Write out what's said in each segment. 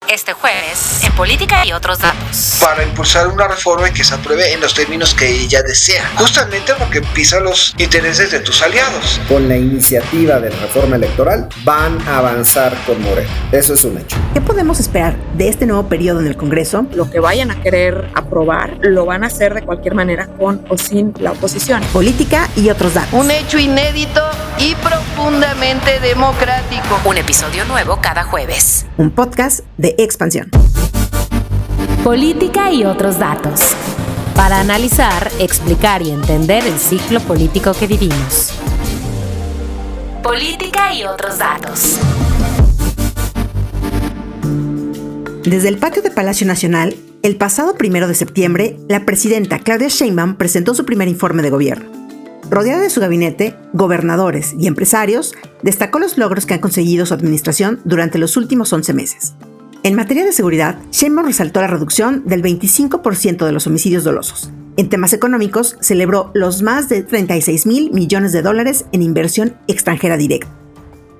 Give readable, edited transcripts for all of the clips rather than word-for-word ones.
este jueves en Política y otros datos. Para impulsar una reforma que se apruebe en los términos que ella desea, justamente porque pisa los intereses de tus aliados. Con la iniciativa de reforma electoral van a avanzar con Morena. Eso es un hecho. ¿Qué podemos esperar de este nuevo periodo en el Congreso? Lo que vayan a querer aprobar lo van a hacer de cualquier manera, con o sin la oposición. Política y otros datos. Un hecho inédito y profundamente democrático. Un episodio nuevo cada jueves. Un podcast de Expansión. Política y otros datos. Para analizar, explicar y entender el ciclo político que vivimos. Política y otros datos. Desde el patio de Palacio Nacional, el pasado 1 de septiembre, la presidenta Claudia Sheinbaum presentó su primer informe de gobierno. Rodeada de su gabinete, gobernadores y empresarios, destacó los logros que ha conseguido su administración durante los últimos 11 meses. En materia de seguridad, Sheinbaum resaltó la reducción del 25% de los homicidios dolosos. En temas económicos, celebró los más de 36,000 millones de dólares en inversión extranjera directa.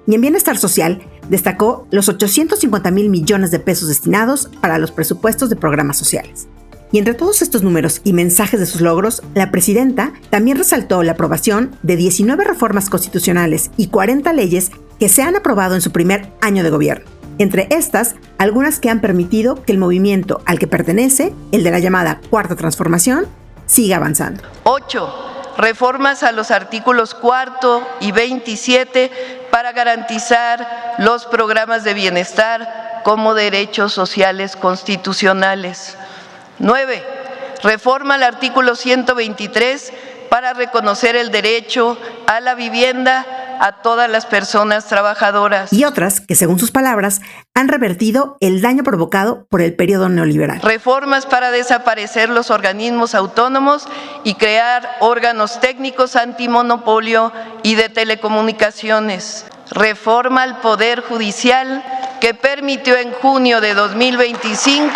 Y en bienestar social, destacó los 850,000 millones de pesos destinados para los presupuestos de programas sociales. Y entre todos estos números y mensajes de sus logros, la presidenta también resaltó la aprobación de 19 reformas constitucionales y 40 leyes que se han aprobado en su primer año de gobierno. Entre estas, algunas que han permitido que el movimiento al que pertenece, el de la llamada Cuarta Transformación, siga avanzando. 8. Reformas a los artículos 4 y 27 para garantizar los programas de bienestar como derechos sociales constitucionales. 9. Reforma al artículo 123 para reconocer el derecho a la vivienda a todas las personas trabajadoras. Y otras que, según sus palabras, han revertido el daño provocado por el periodo neoliberal. Reformas para desaparecer los organismos autónomos y crear órganos técnicos antimonopolio y de telecomunicaciones. Reforma al Poder Judicial que permitió en junio de 2025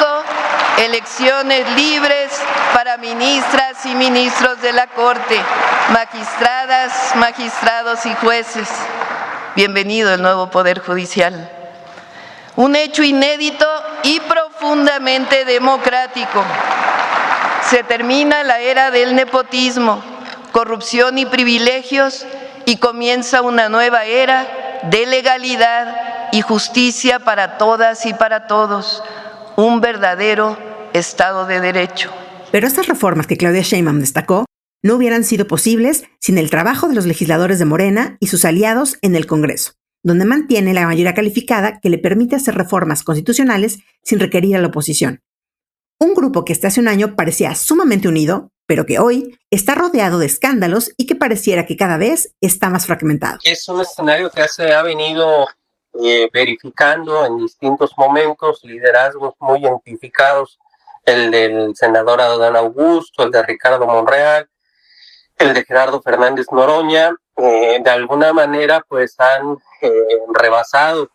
elecciones libres para ministras y ministros de la Corte, magistradas, magistrados y jueces. Bienvenido el nuevo Poder Judicial. Un hecho inédito y profundamente democrático. Se termina la era del nepotismo, corrupción y privilegios y comienza una nueva era de legalidad y justicia para todas y para todos. Un verdadero Estado de Derecho. Pero estas reformas que Claudia Sheinbaum destacó no hubieran sido posibles sin el trabajo de los legisladores de Morena y sus aliados en el Congreso, donde mantiene la mayoría calificada que le permite hacer reformas constitucionales sin requerir a la oposición. Un grupo que hasta hace un año parecía sumamente unido, pero que hoy está rodeado de escándalos y que pareciera que cada vez está más fragmentado. Es un escenario que se ha venido verificando en distintos momentos, liderazgos muy identificados, el del senador Adán Augusto, el de Ricardo Monreal, el de Gerardo Fernández Noroña, de alguna manera pues han rebasado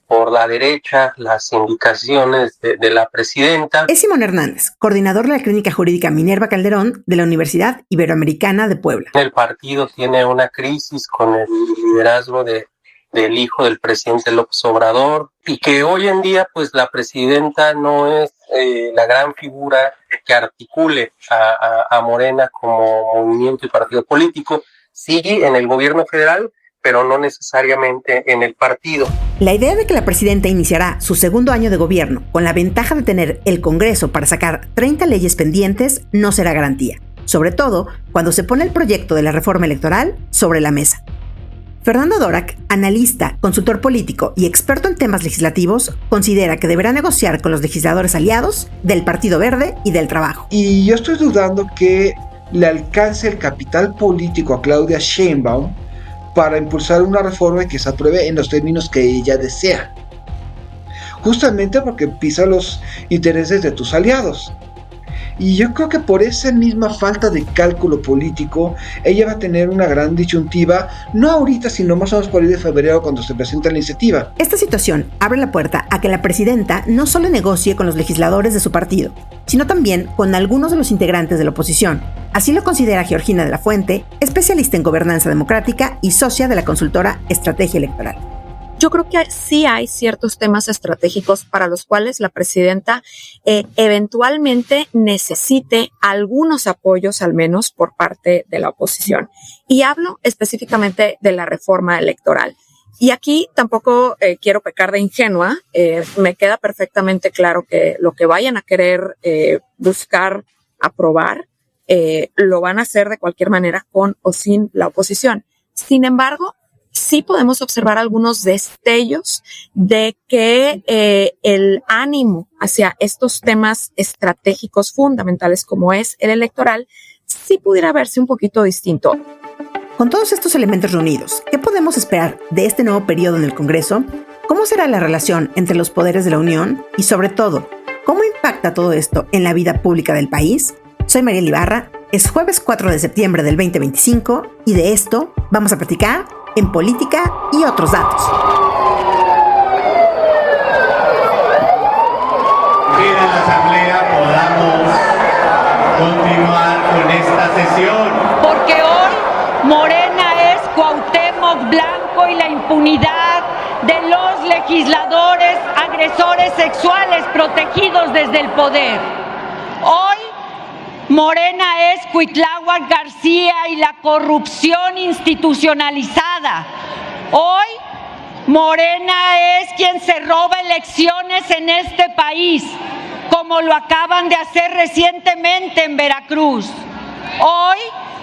por la derecha las indicaciones de la presidenta. Es Simón Hernández, coordinador de la Clínica Jurídica Minerva Calderón de la Universidad Iberoamericana de Puebla. El partido tiene una crisis con el liderazgo del hijo del presidente López Obrador y que hoy en día pues la presidenta no es la gran figura que articule a Morena como movimiento y partido político. Sigue en el gobierno federal, pero no necesariamente en el partido. La idea de que la presidenta iniciará su segundo año de gobierno con la ventaja de tener el Congreso para sacar 30 leyes pendientes no será garantía, sobre todo cuando se pone el proyecto de la reforma electoral sobre la mesa. Fernando Dorak, analista, consultor político y experto en temas legislativos, considera que deberá negociar con los legisladores aliados del Partido Verde y del Trabajo. Y yo estoy dudando que le alcance el capital político a Claudia Sheinbaum para impulsar una reforma que se apruebe en los términos que ella desea. Justamente porque pisa los intereses de tus aliados. Y yo creo que por esa misma falta de cálculo político, ella va a tener una gran disyuntiva, no ahorita, sino más o menos por ahí de febrero cuando se presenta la iniciativa. Esta situación abre la puerta a que la presidenta no solo negocie con los legisladores de su partido, sino también con algunos de los integrantes de la oposición. Así lo considera Georgina de la Fuente, especialista en gobernanza democrática y socia de la consultora Estrategia Electoral. Yo creo que sí hay ciertos temas estratégicos para los cuales la presidenta eventualmente necesite algunos apoyos, al menos por parte de la oposición. Y hablo específicamente de la reforma electoral. Y aquí tampoco quiero pecar de ingenua. Me queda perfectamente claro que lo que vayan a querer buscar aprobar, lo van a hacer de cualquier manera con o sin la oposición. Sin embargo, sí podemos observar algunos destellos de que el ánimo hacia estos temas estratégicos fundamentales como es el electoral, sí pudiera verse un poquito distinto. Con todos estos elementos reunidos, ¿qué podemos esperar de este nuevo periodo en el Congreso? ¿Cómo será la relación entre los poderes de la Unión? Y sobre todo, ¿cómo impacta todo esto en la vida pública del país? Soy Mariel Ibarra, es jueves 4 de septiembre del 2025 y de esto vamos a platicar en Política y otros datos. Que en la Asamblea podamos continuar con esta sesión. Porque hoy Morena es Cuauhtémoc Blanco y la impunidad de los legisladores agresores sexuales protegidos desde el poder. Hoy Morena es Cuitláhuac García y la corrupción institucionalizada. Hoy Morena es quien se roba elecciones en este país, como lo acaban de hacer recientemente en Veracruz. Hoy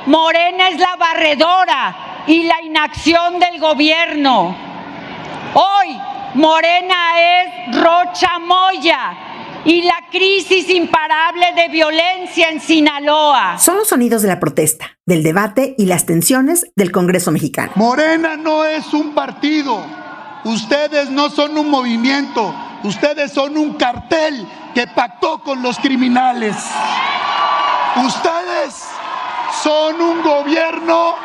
Morena es la barredora y la inacción del gobierno. Hoy Morena es Rocha Moya y la crisis imparable de violencia en Sinaloa. Son los sonidos de la protesta, del debate y las tensiones del Congreso mexicano. Morena no es un partido. Ustedes no son un movimiento. Ustedes son un cartel que pactó con los criminales. Ustedes son un gobierno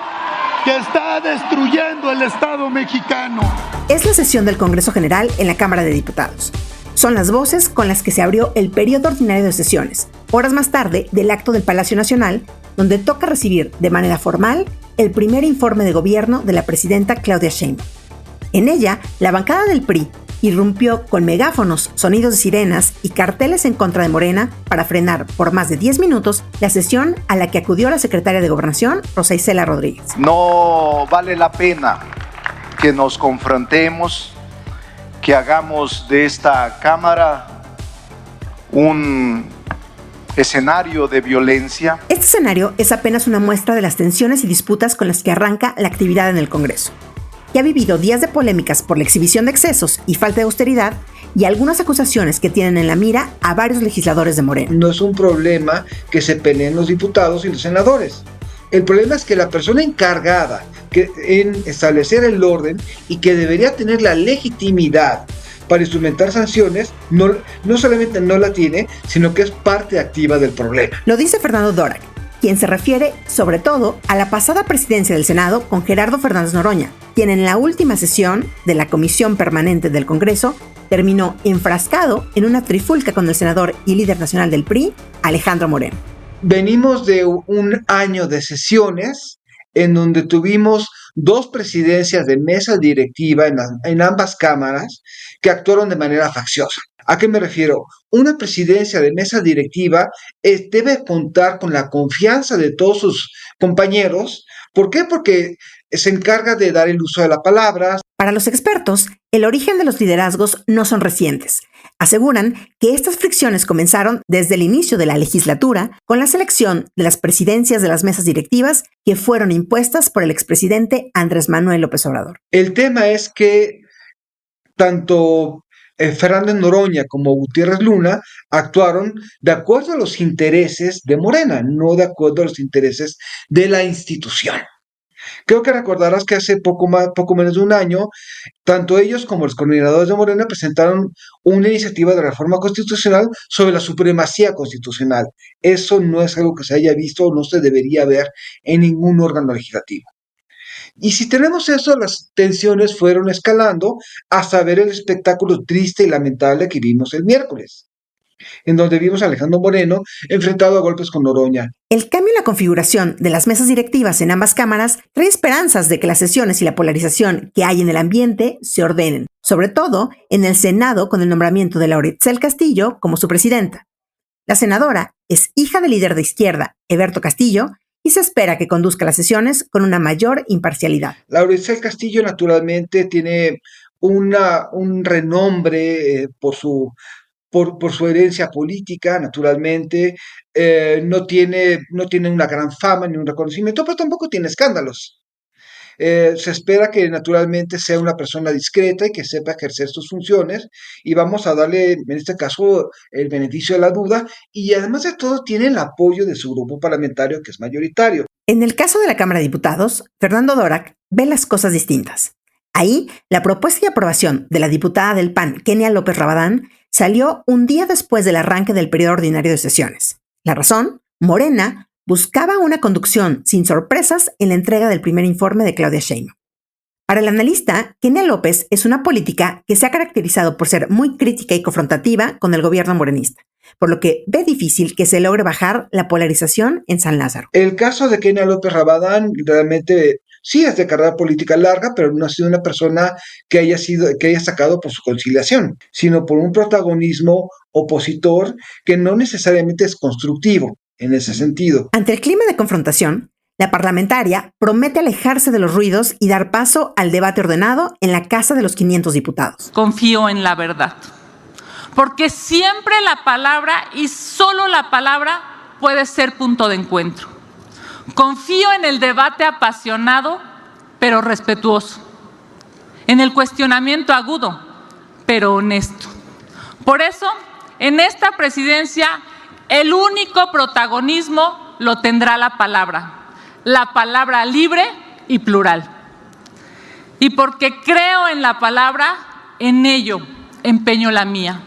que está destruyendo el Estado mexicano. Es la sesión del Congreso General en la Cámara de Diputados. Son las voces con las que se abrió el periodo ordinario de sesiones, horas más tarde del acto del Palacio Nacional, donde toca recibir de manera formal el primer informe de gobierno de la presidenta Claudia Sheinbaum. En ella, la bancada del PRI irrumpió con megáfonos, sonidos de sirenas y carteles en contra de Morena para frenar por más de 10 minutos la sesión a la que acudió la secretaria de Gobernación, Rosa Isela Rodríguez. No vale la pena que nos confrontemos, que hagamos de esta Cámara un escenario de violencia. Este escenario es apenas una muestra de las tensiones y disputas con las que arranca la actividad en el Congreso, que ha vivido días de polémicas por la exhibición de excesos y falta de austeridad y algunas acusaciones que tienen en la mira a varios legisladores de Morena. No es un problema que se peleen los diputados y los senadores. El problema es que la persona encargada en establecer el orden y que debería tener la legitimidad para instrumentar sanciones, no solamente no la tiene, sino que es parte activa del problema. Lo dice Fernando Dorak, quien se refiere sobre todo a la pasada presidencia del Senado con Gerardo Fernández Noroña, quien en la última sesión de la Comisión Permanente del Congreso terminó enfrascado en una trifulca con el senador y líder nacional del PRI, Alejandro Moreno. Venimos de un año de sesiones en donde tuvimos 2 presidencias de mesa directiva en ambas cámaras que actuaron de manera facciosa. ¿A qué me refiero? Una presidencia de mesa directiva debe contar con la confianza de todos sus compañeros. ¿Por qué? Porque se encarga de dar el uso de la palabra. Para los expertos, el origen de los liderazgos no son recientes. Aseguran que estas fricciones comenzaron desde el inicio de la legislatura con la selección de las presidencias de las mesas directivas que fueron impuestas por el expresidente Andrés Manuel López Obrador. El tema es que tanto Fernández Noroña como Gutiérrez Luna actuaron de acuerdo a los intereses de Morena, no de acuerdo a los intereses de la institución. Creo que recordarás que hace poco menos de un año, tanto ellos como los coordinadores de Morena presentaron una iniciativa de reforma constitucional sobre la supremacía constitucional. Eso no es algo que se haya visto o no se debería ver en ningún órgano legislativo. Y si tenemos eso, las tensiones fueron escalando hasta ver el espectáculo triste y lamentable que vimos el miércoles. en donde vimos a Alejandro Moreno enfrentado a golpes con Noroña. El cambio en la configuración de las mesas directivas en ambas cámaras trae esperanzas de que las sesiones y la polarización que hay en el ambiente se ordenen, sobre todo en el Senado con el nombramiento de Laura Itzel Castillo como su presidenta. La senadora es hija del líder de izquierda, Heberto Castillo, y se espera que conduzca las sesiones con una mayor imparcialidad. Laura Itzel Castillo naturalmente tiene un renombre por su herencia política, naturalmente, no tiene una gran fama ni un reconocimiento, pero tampoco tiene escándalos. Se espera que naturalmente sea una persona discreta y que sepa ejercer sus funciones, y vamos a darle en este caso el beneficio de la duda, y además de todo tiene el apoyo de su grupo parlamentario, que es mayoritario. En el caso de la Cámara de Diputados, Fernando Dorak ve las cosas distintas. Ahí, la propuesta de aprobación de la diputada del PAN, Kenia López Rabadán, salió un día después del arranque del periodo ordinario de sesiones. La razón: Morena buscaba una conducción sin sorpresas en la entrega del primer informe de Claudia Sheinbaum. Para el analista, Kenia López es una política que se ha caracterizado por ser muy crítica y confrontativa con el gobierno morenista, por lo que ve difícil que se logre bajar la polarización en San Lázaro. El caso de Kenia López Rabadán realmente sí es de carrera política larga, pero no ha sido una persona que haya sacado por su conciliación, sino por un protagonismo opositor que no necesariamente es constructivo en ese sentido. Ante el clima de confrontación, la parlamentaria promete alejarse de los ruidos y dar paso al debate ordenado en la Casa de los 500 diputados. Confío en la verdad, porque siempre la palabra y solo la palabra puede ser punto de encuentro. Confío en el debate apasionado, pero respetuoso, en el cuestionamiento agudo, pero honesto. Por eso, en esta presidencia, el único protagonismo lo tendrá la palabra libre y plural. Y porque creo en la palabra, en ello empeño la mía.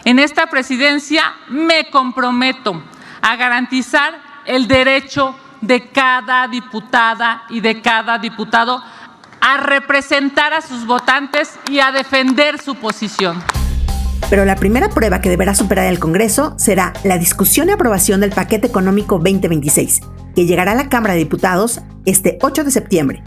En esta presidencia me comprometo a garantizar el derecho de cada diputada y de cada diputado a representar a sus votantes y a defender su posición. Pero la primera prueba que deberá superar el Congreso será la discusión y aprobación del paquete económico 2026, que llegará a la Cámara de Diputados este 8 de septiembre.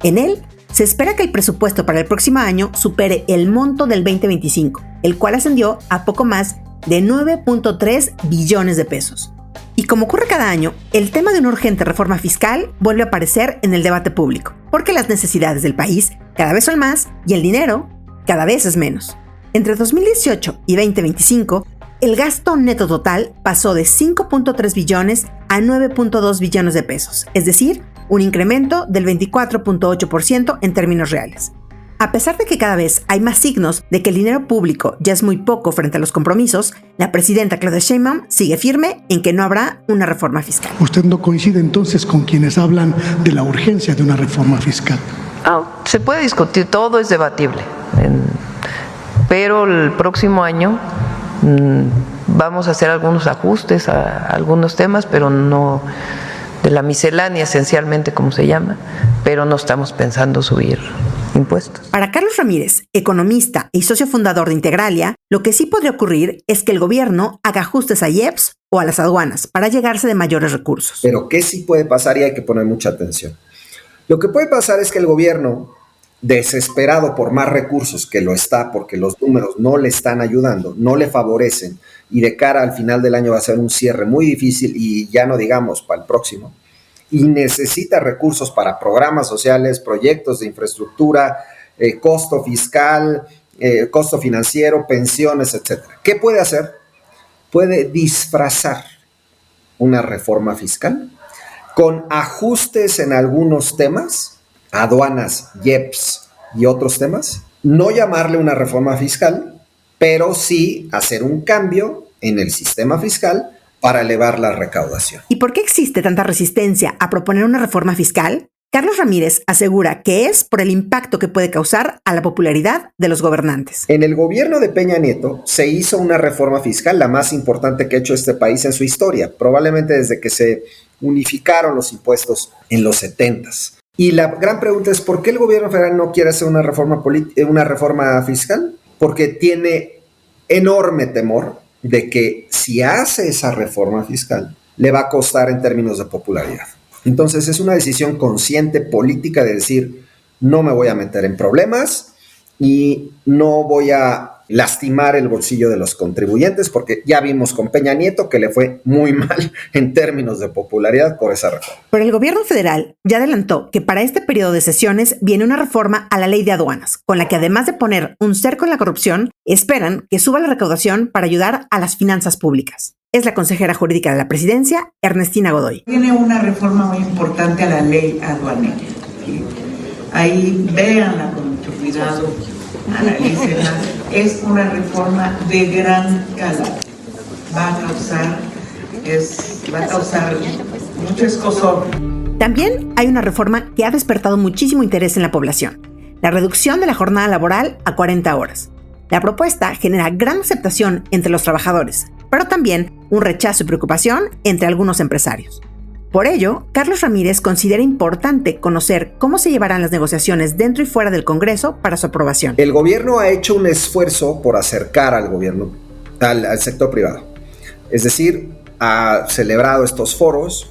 En él, se espera que el presupuesto para el próximo año supere el monto del 2025, el cual ascendió a poco más de 9.3 billones de pesos. Y como ocurre cada año, el tema de una urgente reforma fiscal vuelve a aparecer en el debate público, porque las necesidades del país cada vez son más y el dinero cada vez es menos. Entre 2018 y 2025, el gasto neto total pasó de 5.3 billones a 9.2 billones de pesos, es decir, un incremento del 24.8% en términos reales. A pesar de que cada vez hay más signos de que el dinero público ya es muy poco frente a los compromisos, la presidenta Claudia Sheinbaum sigue firme en que no habrá una reforma fiscal. ¿Usted no coincide entonces con quienes hablan de la urgencia de una reforma fiscal? Se puede discutir, todo es debatible, pero el próximo año vamos a hacer algunos ajustes a algunos temas, pero no de la miscelánea esencialmente, como se llama, pero no estamos pensando subir impuestos. Para Carlos Ramírez, economista y socio fundador de Integralia, lo que sí podría ocurrir es que el gobierno haga ajustes a IEPS o a las aduanas para llegarse de mayores recursos. Pero ¿qué sí puede pasar? Y hay que poner mucha atención. Lo que puede pasar es que el gobierno, desesperado por más recursos, que lo está porque los números no le están ayudando, no le favorecen, y de cara al final del año va a ser un cierre muy difícil, y ya no digamos para el próximo, y necesita recursos para programas sociales, proyectos de infraestructura, costo fiscal, costo financiero, pensiones, etc. ¿Qué puede hacer? Puede disfrazar una reforma fiscal con ajustes en algunos temas, aduanas, IEPS y otros temas, no llamarle una reforma fiscal, pero sí hacer un cambio en el sistema fiscal para elevar la recaudación. ¿Y por qué existe tanta resistencia a proponer una reforma fiscal? Carlos Ramírez asegura que es por el impacto que puede causar a la popularidad de los gobernantes. En el gobierno de Peña Nieto se hizo una reforma fiscal, la más importante que ha hecho este país en su historia, probablemente desde que se unificaron los impuestos en los 70s. Y la gran pregunta es, ¿por qué el gobierno federal no quiere hacer una reforma fiscal? Porque tiene enorme temor de que si hace esa reforma fiscal, le va a costar en términos de popularidad. Entonces es una decisión consciente política de decir, no me voy a meter en problemas y no voy a lastimar el bolsillo de los contribuyentes, porque ya vimos con Peña Nieto que le fue muy mal en términos de popularidad por esa reforma. Pero el gobierno federal ya adelantó que para este periodo de sesiones viene una reforma a la ley de aduanas, con la que además de poner un cerco en la corrupción, esperan que suba la recaudación para ayudar a las finanzas públicas. Es la consejera jurídica de la presidencia, Ernestina Godoy. Tiene una reforma muy importante a la ley aduanera. Ahí véanla con mucho cuidado, analícenla. Es una reforma de gran calado. Va a causar mucho escozor. También hay una reforma que ha despertado muchísimo interés en la población: la reducción de la jornada laboral a 40 horas. La propuesta genera gran aceptación entre los trabajadores, pero también un rechazo y preocupación entre algunos empresarios. Por ello, Carlos Ramírez considera importante conocer cómo se llevarán las negociaciones dentro y fuera del Congreso para su aprobación. El gobierno ha hecho un esfuerzo por acercar al gobierno, al sector privado. Es decir, ha celebrado estos foros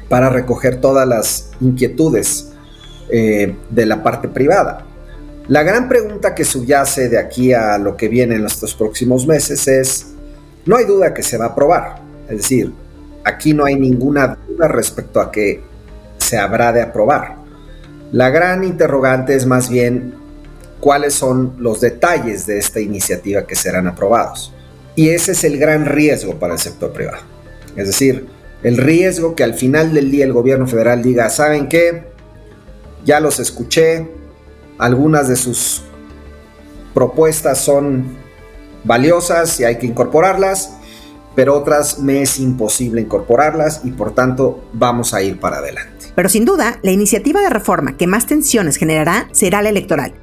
para recoger todas las inquietudes de la parte privada. La gran pregunta que subyace de aquí a lo que viene en estos próximos meses es, no hay duda que se va a aprobar, es decir, aquí no hay ninguna duda respecto a que se habrá de aprobar. La gran interrogante es más bien cuáles son los detalles de esta iniciativa que serán aprobados. Y ese es el gran riesgo para el sector privado. Es decir, el riesgo que al final del día el gobierno federal diga, ¿saben qué? Ya los escuché, algunas de sus propuestas son valiosas y hay que incorporarlas, pero otras me es imposible incorporarlas y por tanto vamos a ir para adelante. Pero sin duda, la iniciativa de reforma que más tensiones generará será la electoral.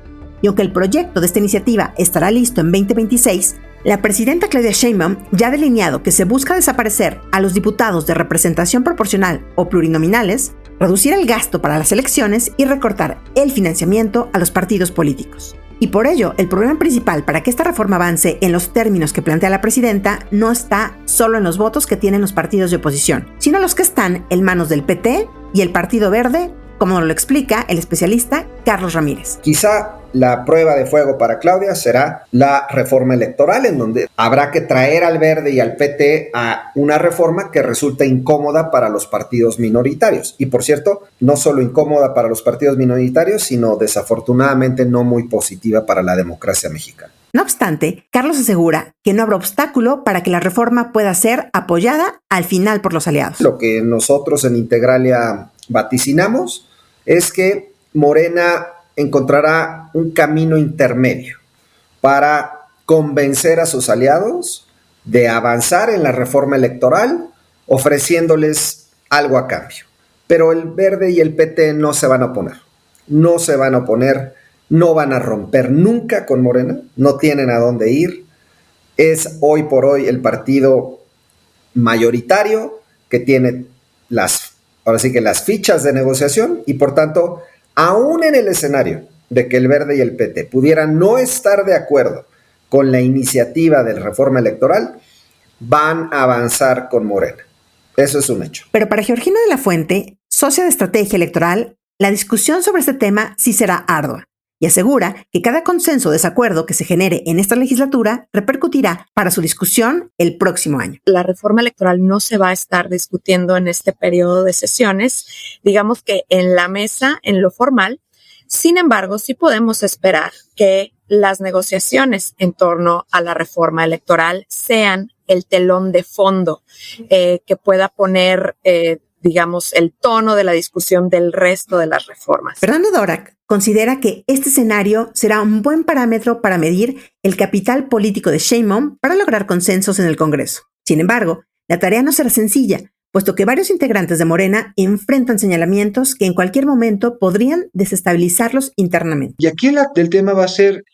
Y aunque el proyecto de esta iniciativa estará listo en 2026, la presidenta Claudia Sheinbaum ya ha delineado que se busca desaparecer a los diputados de representación proporcional o plurinominales, reducir el gasto para las elecciones y recortar el financiamiento a los partidos políticos. Y por ello, el problema principal para que esta reforma avance en los términos que plantea la presidenta no está solo en los votos que tienen los partidos de oposición, sino los que están en manos del PT y el Partido Verde, como nos lo explica el especialista Carlos Ramírez. Quizá la prueba de fuego para Claudia será la reforma electoral, en donde habrá que traer al Verde y al PT a una reforma que resulta incómoda para los partidos minoritarios. Y por cierto, no solo incómoda para los partidos minoritarios, sino desafortunadamente no muy positiva para la democracia mexicana. No obstante, Carlos asegura que no habrá obstáculo para que la reforma pueda ser apoyada al final por los aliados. Lo que nosotros en Integralia vaticinamos es que Morena encontrará un camino intermedio para convencer a sus aliados de avanzar en la reforma electoral, ofreciéndoles algo a cambio. Pero el Verde y el PT no se van a oponer. No se van a oponer, no van a romper nunca con Morena, no tienen a dónde ir. Es hoy por hoy el partido mayoritario que tiene las fichas de negociación y por tanto, aún en el escenario de que el Verde y el PT pudieran no estar de acuerdo con la iniciativa de la reforma electoral, van a avanzar con Morena. Eso es un hecho. Pero para Georgina de la Fuente, socia de estrategia electoral, la discusión sobre este tema sí será ardua y asegura que cada consenso o desacuerdo que se genere en esta legislatura repercutirá para su discusión el próximo año. La reforma electoral no se va a estar discutiendo en este periodo de sesiones, digamos que en la mesa, en lo formal. Sin embargo, sí podemos esperar que las negociaciones en torno a la reforma electoral sean el telón de fondo que pueda poner, digamos, el tono de la discusión del resto de las reformas. Fernando Dorak considera que este escenario será un buen parámetro para medir el capital político de Sheinbaum para lograr consensos en el Congreso. Sin embargo, la tarea no será sencilla, puesto que varios integrantes de Morena enfrentan señalamientos que en cualquier momento podrían desestabilizarlos internamente. Y aquí el tema va a ser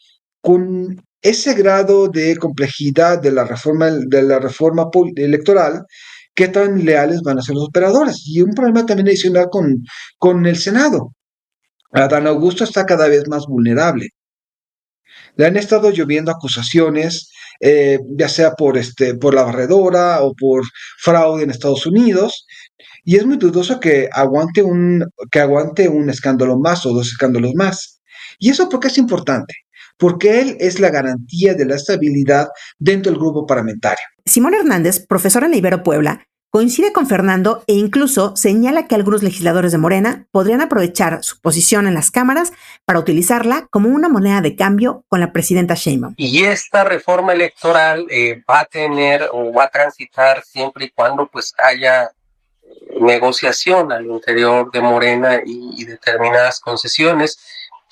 con ese grado de complejidad de la reforma electoral, qué tan leales van a ser los operadores. Y un problema también adicional con el Senado. Adán Augusto está cada vez más vulnerable. Le han estado lloviendo acusaciones ya sea por la barredora o por fraude en Estados Unidos. Y es muy dudoso que aguante un escándalo más o 2 escándalos más. ¿Y eso por qué es importante? Porque él es la garantía de la estabilidad dentro del grupo parlamentario. Simón Hernández, profesor en la Ibero Puebla, coincide con Fernando e incluso señala que algunos legisladores de Morena podrían aprovechar su posición en las cámaras para utilizarla como una moneda de cambio con la presidenta Sheinbaum. Y esta reforma electoral va a tener o va a transitar siempre y cuando pues haya negociación al interior de Morena y determinadas concesiones.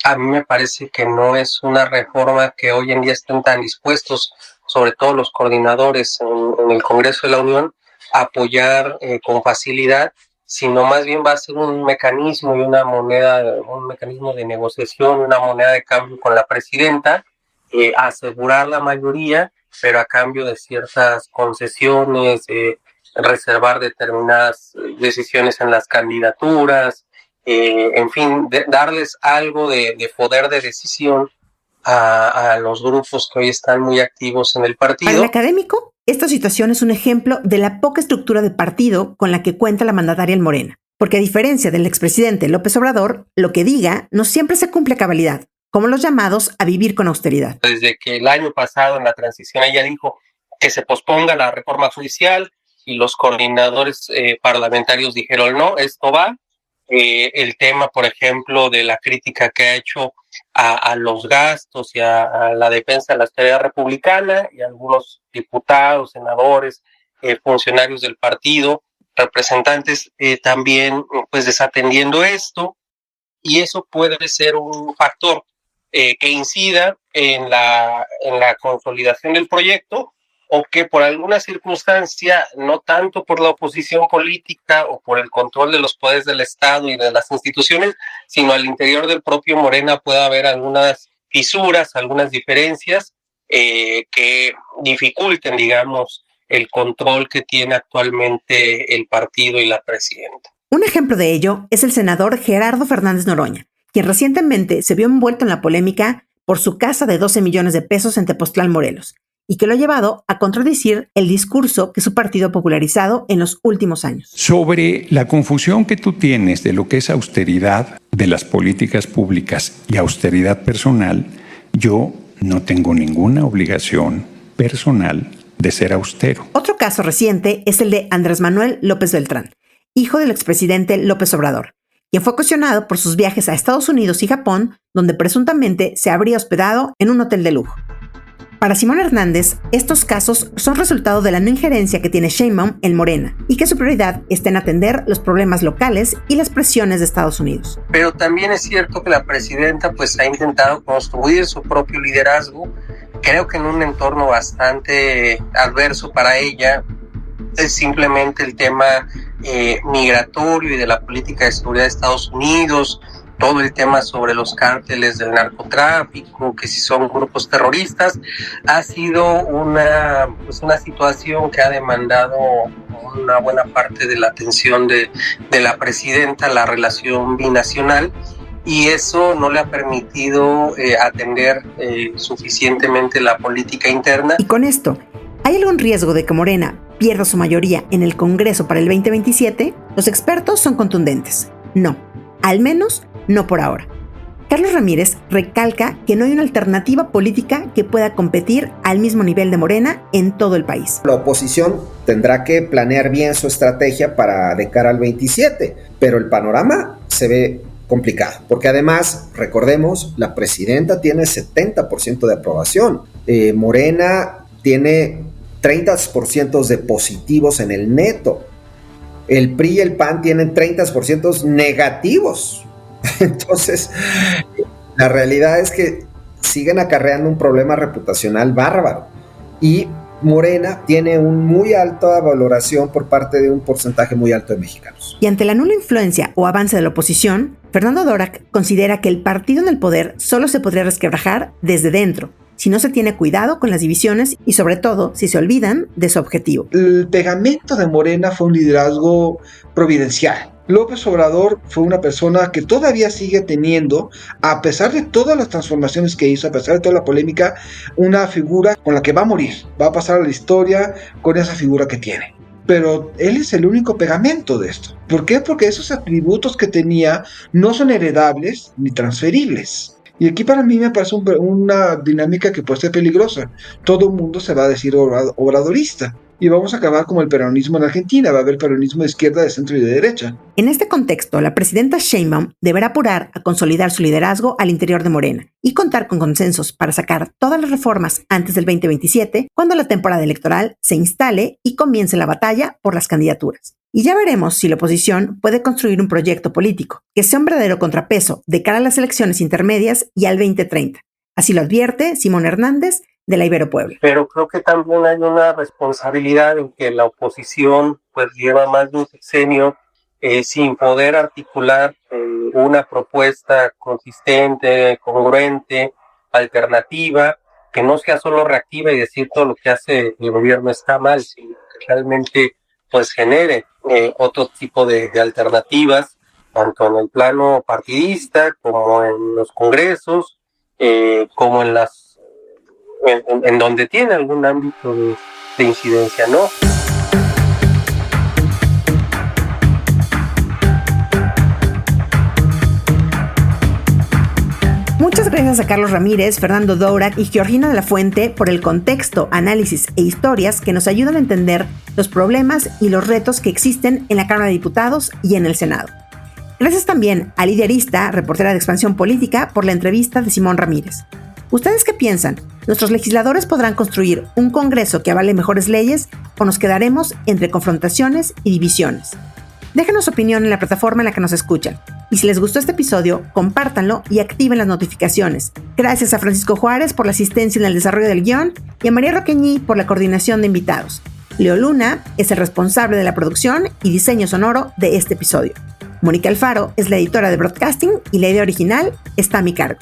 A mí me parece que no es una reforma que hoy en día estén tan dispuestos, sobre todo los coordinadores en el Congreso de la Unión, a apoyar con facilidad, sino más bien va a ser un mecanismo y un mecanismo de negociación, una moneda de cambio con la presidenta, asegurar la mayoría, pero a cambio de ciertas concesiones, reservar determinadas decisiones en las candidaturas, en fin, darles algo de poder de decisión a los grupos que hoy están muy activos en el partido. Para el académico, esta situación es un ejemplo de la poca estructura de partido con la que cuenta la mandataria en Morena, porque a diferencia del expresidente López Obrador, lo que diga no siempre se cumple a cabalidad, como los llamados a vivir con austeridad. Desde que el año pasado en la transición ella dijo que se posponga la reforma judicial y los coordinadores parlamentarios dijeron no, esto va. El tema, por ejemplo, de la crítica que ha hecho a los gastos y a la defensa de la austeridad republicana, y algunos diputados, senadores, funcionarios del partido, representantes también pues desatendiendo esto, y eso puede ser un factor que incida en la consolidación del proyecto, o que por alguna circunstancia, no tanto por la oposición política o por el control de los poderes del Estado y de las instituciones, sino al interior del propio Morena pueda haber algunas fisuras, algunas diferencias que dificulten, digamos, el control que tiene actualmente el partido y la presidenta. Un ejemplo de ello es el senador Gerardo Fernández Noroña, quien recientemente se vio envuelto en la polémica por su casa de 12 millones de pesos en Tepoztlán, Morelos, y que lo ha llevado a contradecir el discurso que su partido ha popularizado en los últimos años. Sobre la confusión que tú tienes de lo que es austeridad de las políticas públicas y austeridad personal, yo no tengo ninguna obligación personal de ser austero. Otro caso reciente es el de Andrés Manuel López Beltrán, hijo del expresidente López Obrador, quien fue cuestionado por sus viajes a Estados Unidos y Japón, donde presuntamente se habría hospedado en un hotel de lujo. Para Simón Hernández, estos casos son resultado de la no injerencia que tiene Sheinbaum en Morena y que su prioridad está en atender los problemas locales y las presiones de Estados Unidos. Pero también es cierto que la presidenta pues ha intentado construir su propio liderazgo, creo que en un entorno bastante adverso para ella. Es simplemente el tema migratorio y de la política de seguridad de Estados Unidos, todo el tema sobre los cárteles del narcotráfico, que si son grupos terroristas, ha sido una situación que ha demandado una buena parte de la atención de la presidenta, la relación binacional, y eso no le ha permitido atender suficientemente la política interna. Y con esto, ¿hay algún riesgo de que Morena pierda su mayoría en el Congreso para el 2027? Los expertos son contundentes. No, al menos no por ahora. Carlos Ramírez recalca que no hay una alternativa política que pueda competir al mismo nivel de Morena en todo el país. La oposición tendrá que planear bien su estrategia para de cara al 27, pero el panorama se ve complicado, porque además, recordemos, la presidenta tiene 70% de aprobación. Morena tiene 30% de positivos en el neto. El PRI y el PAN tienen 30% negativos. Entonces, la realidad es que siguen acarreando un problema reputacional bárbaro. Y Morena tiene una muy alta valoración por parte de un porcentaje muy alto de mexicanos. Y ante la nula influencia o avance de la oposición, Fernando Dorak considera que el partido en el poder solo se podría resquebrajar desde dentro, si no se tiene cuidado con las divisiones y sobre todo si se olvidan de su objetivo. El pegamento de Morena fue un liderazgo providencial. López Obrador fue una persona que todavía sigue teniendo, a pesar de todas las transformaciones que hizo, a pesar de toda la polémica, una figura con la que va a morir, va a pasar a la historia con esa figura que tiene. Pero él es el único pegamento de esto. ¿Por qué? Porque esos atributos que tenía no son heredables ni transferibles. Y aquí para mí me parece una dinámica que puede ser peligrosa. Todo el mundo se va a decir obradorista. Y vamos a acabar como el peronismo en Argentina. Va a haber peronismo de izquierda, de centro y de derecha. En este contexto, la presidenta Sheinbaum deberá apurar a consolidar su liderazgo al interior de Morena y contar con consensos para sacar todas las reformas antes del 2027, cuando la temporada electoral se instale y comience la batalla por las candidaturas. Y ya veremos si la oposición puede construir un proyecto político que sea un verdadero contrapeso de cara a las elecciones intermedias y al 2030. Así lo advierte Simón Hernández, de la Ibero Puebla. Pero creo que también hay una responsabilidad en que la oposición pues lleva más de un sexenio sin poder articular una propuesta consistente, congruente, alternativa, que no sea solo reactiva y decir todo lo que hace el gobierno está mal, sino que realmente pues genere otro tipo de alternativas, tanto en el plano partidista como en los congresos, como en donde tiene algún ámbito de incidencia, ¿no? Muchas gracias a Carlos Ramírez, Fernando Dourac y Georgina de la Fuente por el contexto, análisis e historias que nos ayudan a entender los problemas y los retos que existen en la Cámara de Diputados y en el Senado. Gracias también a Lidia Arista, reportera de Expansión Política, por la entrevista de Simón Ramírez. ¿Ustedes qué piensan? ¿Nuestros legisladores podrán construir un Congreso que avale mejores leyes o nos quedaremos entre confrontaciones y divisiones? Déjenos su opinión en la plataforma en la que nos escuchan. Y si les gustó este episodio, compártanlo y activen las notificaciones. Gracias a Francisco Juárez por la asistencia en el desarrollo del guión y a María Roqueñi por la coordinación de invitados. Leo Luna es el responsable de la producción y diseño sonoro de este episodio. Mónica Alfaro es la editora de broadcasting y la idea original está a mi cargo.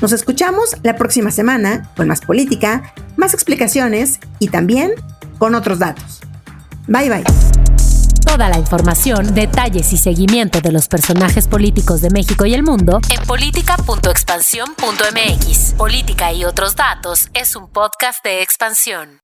Nos escuchamos la próxima semana con más política, más explicaciones y también con otros datos. Bye bye. Toda la información, detalles y seguimiento de los personajes políticos de México y el mundo en política.expansión.mx. Política y otros datos es un podcast de Expansión.